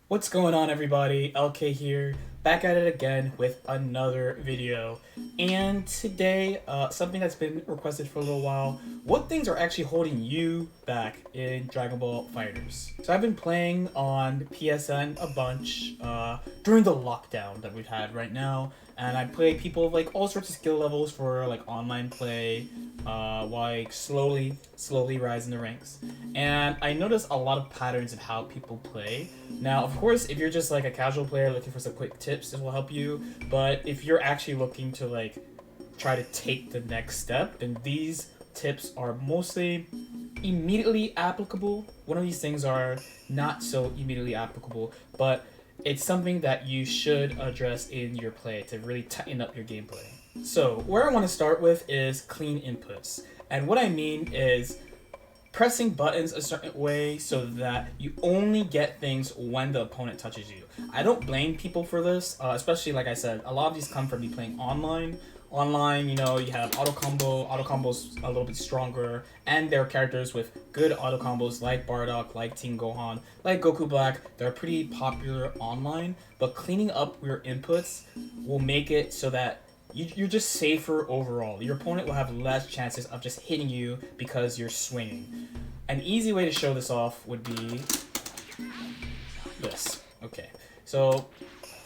What's going on, everybody? LK here, back at it again with another video. And today, something that's been requested for a little while: what things are actually holding you back in Dragon Ball Fighters? So I've been playing on PSN a bunch during the lockdown that we've had right now, and I play people of like all sorts of skill levels for like online play, like slowly rising the ranks. And I notice a lot of patterns in how people play. Now, of course, if you're just like a casual player looking for some quick tips, this will help you. But if you're actually looking to like try to take the next step, then these tips are mostly immediately applicable. One of these things are not so immediately applicable, but it's something that you should address in your play to really tighten up your gameplay. So where I want to start with is clean inputs. And what I mean is pressing buttons a certain way so that you only get things when the opponent touches you. I don't blame people for this, especially like I said, a lot of these come from me playing online. Online, you know, you have auto combo's a little bit stronger, and there are characters with good auto combos like Bardock, like Team Gohan, like Goku Black. They're pretty popular online, but cleaning up your inputs will make it so that you're just safer overall. Your opponent will have less chances of just hitting you because you're swinging. An easy way to show this off would be this. Okay, so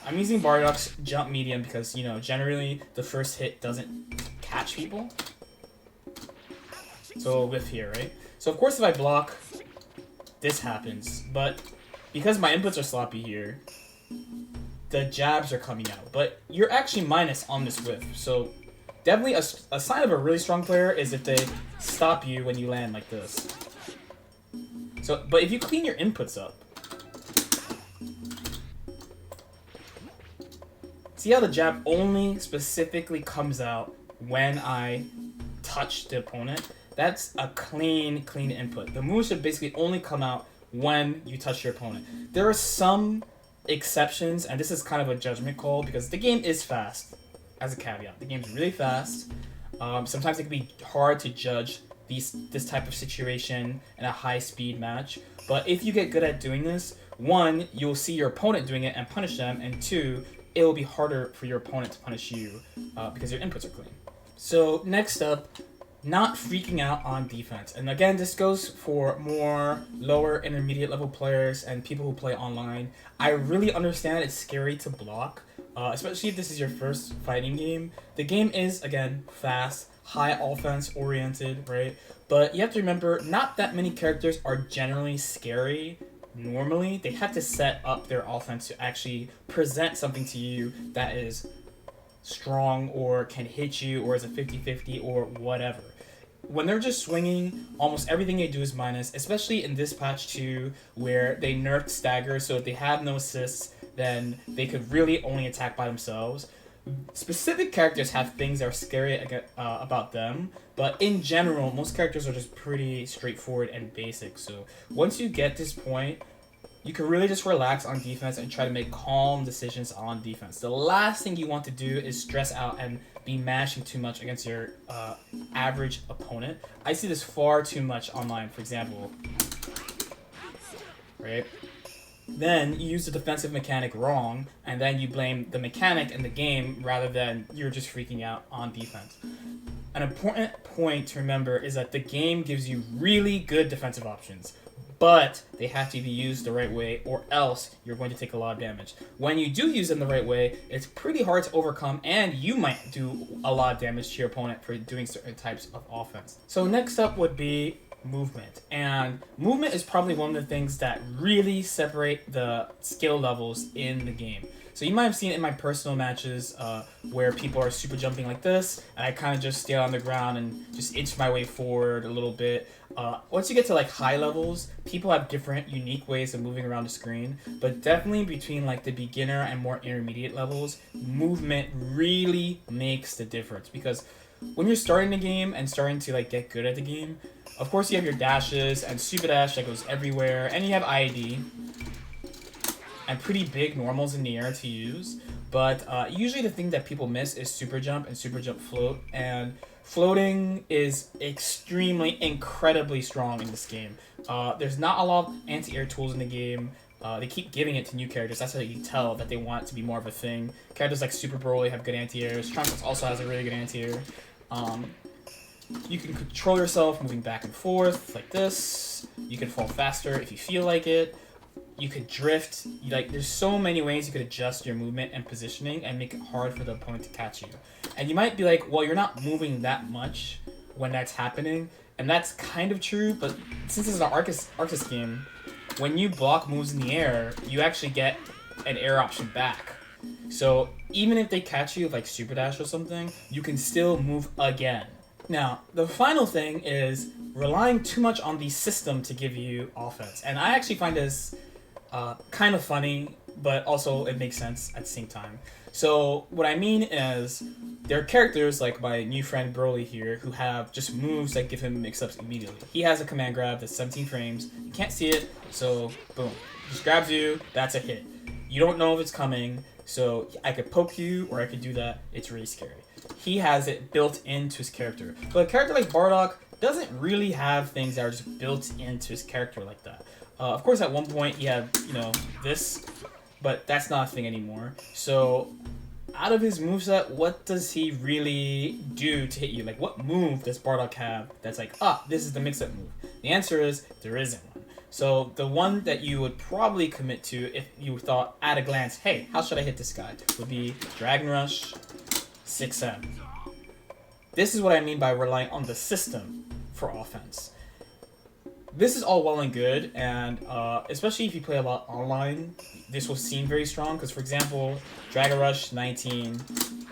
I'm using Bardock's jump medium because, you know, generally the first hit doesn't catch people. So whiff here, right? So of course if I block, this happens. But because my inputs are sloppy here, the jabs are coming out. But you're actually minus on this whiff. So definitely a sign of a really strong player is if they stop you when you land like this. So, but if you clean your inputs up, see how the jab only specifically comes out when I touch the opponent? That's a clean input. The move should basically only come out when you touch your opponent. There are some exceptions, and this is kind of a judgment call because the game is fast, as a caveat. The game's really fast. Sometimes it can be hard to judge this type of situation in a high-speed match. But if you get good at doing this, one, you'll see your opponent doing it and punish them, and two, it will be harder for your opponent to punish you because your inputs are clean. So next up, not freaking out on defense. And again, this goes for more lower intermediate level players and people who play online. I really understand it's scary to block, especially if this is your first fighting game. The game is, again, fast, high offense oriented, right? But you have to remember, not that many characters are generally scary. Normally, they have to set up their offense to actually present something to you that is strong or can hit you or is a 50-50 or whatever. When they're just swinging, almost everything they do is minus, especially in this patch 2 where they nerfed stagger, so if they have no assists, then they could really only attack by themselves. Specific characters have things that are scary about them, but in general, most characters are just pretty straightforward and basic. So once you get this point, you can really just relax on defense and try to make calm decisions on defense. The last thing you want to do is stress out and be mashing too much against your average opponent. I see this far too much online, for example. Right? Then you use the defensive mechanic wrong, and then you blame the mechanic in the game rather than you're just freaking out on defense. An important point to remember is that the game gives you really good defensive options, but they have to be used the right way or else you're going to take a lot of damage. When you do use them the right way, it's pretty hard to overcome, and you might do a lot of damage to your opponent for doing certain types of offense. So next up would be movement. And movement is probably one of the things that really separate the skill levels in the game. So you might have seen it in my personal matches where people are super jumping like this, and I kind of just stay on the ground and just inch my way forward a little bit. Once you get to like high levels, people have different unique ways of moving around the screen, but definitely between like the beginner and more intermediate levels, movement really makes the difference. Because when you're starting the game and starting to like get good at the game, of course you have your dashes and super dash that goes everywhere, and you have IAD and pretty big normals in the air to use. But usually the thing that people miss is super jump and super jump float, and floating is incredibly strong in this game. There's not a lot of anti-air tools in the game. They keep giving it to new characters. That's how you can tell that they want it to be more of a thing. Characters like Super Broly have good anti-airs. Trunks also has a really good anti-air. You can control yourself moving back and forth like this. You can fall faster if you feel like it. You could drift. There's so many ways you could adjust your movement and positioning and make it hard for the opponent to catch you. And you might be like, well, you're not moving that much when that's happening. And that's kind of true, but since it's an Arceus game, when you block moves in the air, you actually get an air option back. So even if they catch you like Super Dash or something, you can still move again. Now, the final thing is relying too much on the system to give you offense. And I actually find this kind of funny, but also it makes sense at the same time. So what I mean is there are characters like my new friend Broly here who have just moves that give him mix-ups immediately. He has a command grab that's 17 frames. You can't see it, so boom. Just grabs you, that's a hit. You don't know if it's coming, so I could poke you or I could do that. It's really scary. He has it built into his character. But a character like Bardock doesn't really have things that are just built into his character like that. Of course, at one point he had, this, but that's not a thing anymore. So, out of his moveset, what does he really do to hit you? Like, what move does Bardock have that's like, this is the mix-up move? The answer is, there isn't one. So, the one that you would probably commit to if you thought at a glance, hey, how should I hit this guy? Would be Dragon Rush, 6M. This is what I mean by relying on the system for offense. This is all well and good, and especially if you play a lot online, this will seem very strong, because for example, Dragon Rush 19,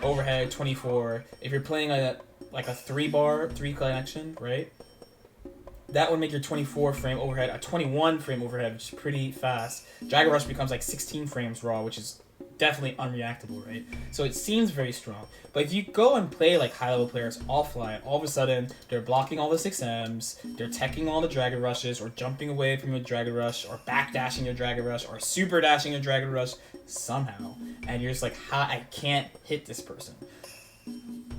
overhead 24, if you're playing a 3 connection, right? That would make your 24 frame overhead a 21 frame overhead, which is pretty fast. Dragon Rush becomes like 16 frames raw, which is definitely unreactable, right? So it seems very strong. But if you go and play like high-level players offline, all of a sudden they're blocking all the 6Ms, they're teching all the Dragon Rushes, or jumping away from your Dragon Rush, or backdashing your Dragon Rush, or super dashing your Dragon Rush somehow. And you're just like, I can't hit this person.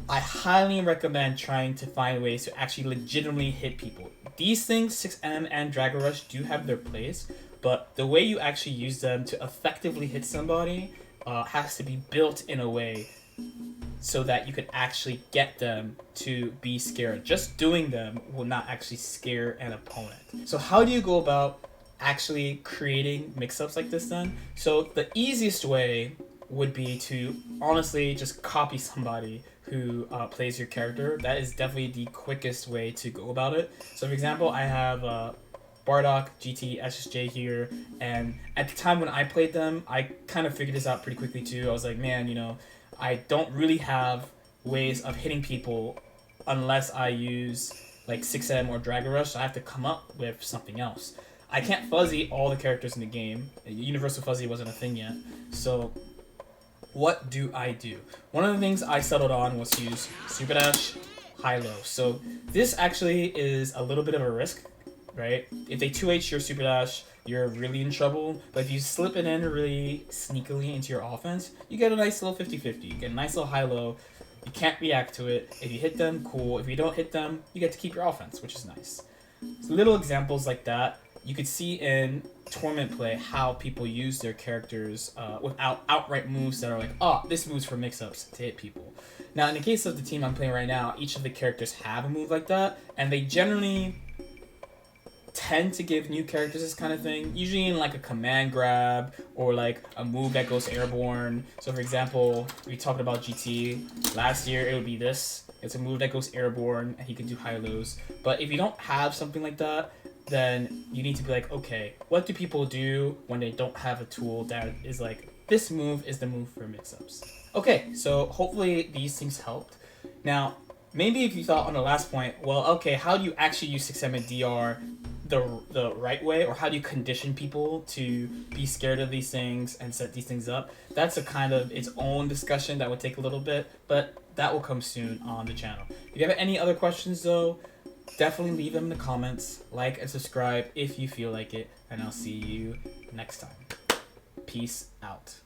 I highly recommend trying to find ways to actually legitimately hit people. These things, 6M and Dragon Rush, do have their place, but the way you actually use them to effectively hit somebody has to be built in a way so that you can actually get them to be scared. Just doing them will not actually scare an opponent. So how do you go about actually creating mix-ups like this then? So the easiest way would be to honestly just copy somebody who plays your character. That is definitely the quickest way to go about it. So for example, I have Bardock, GT, SSJ here, and at the time when I played them, I kind of figured this out pretty quickly too. I was like, man, I don't really have ways of hitting people unless I use like 6M or Dragon Rush, so I have to come up with something else. I can't fuzzy all the characters in the game. Universal Fuzzy wasn't a thing yet, so what do I do? One of the things I settled on was to use Super Dash, high-low. So this actually is a little bit of a risk, right? If they 2H your Super Dash, you're really in trouble. But if you slip it in really sneakily into your offense, you get a nice little 50-50. You get a nice little high-low. You can't react to it. If you hit them, cool. If you don't hit them, you get to keep your offense, which is nice. So little examples like that. You could see in tournament play how people use their characters without outright moves that are like, this move's for mix-ups to hit people. Now, in the case of the team I'm playing right now, each of the characters have a move like that, and they generally tend to give new characters this kind of thing, usually in like a command grab or like a move that goes airborne. So for example, we talked about GT last year, it would be this. It's a move that goes airborne and he can do high-lows. But if you don't have something like that, then you need to be like, okay, what do people do when they don't have a tool that is like, this move is the move for mix-ups? Okay, so hopefully these things helped. Now, maybe if you thought on the last point, well, okay, how do you actually use 6M and DR the right way, or how do you condition people to be scared of these things and set these things up? That's a kind of its own discussion that would take a little bit, but that will come soon on the channel. If you have any other questions though, definitely leave them in the comments, like and subscribe if you feel like it, and I'll see you next time. Peace out.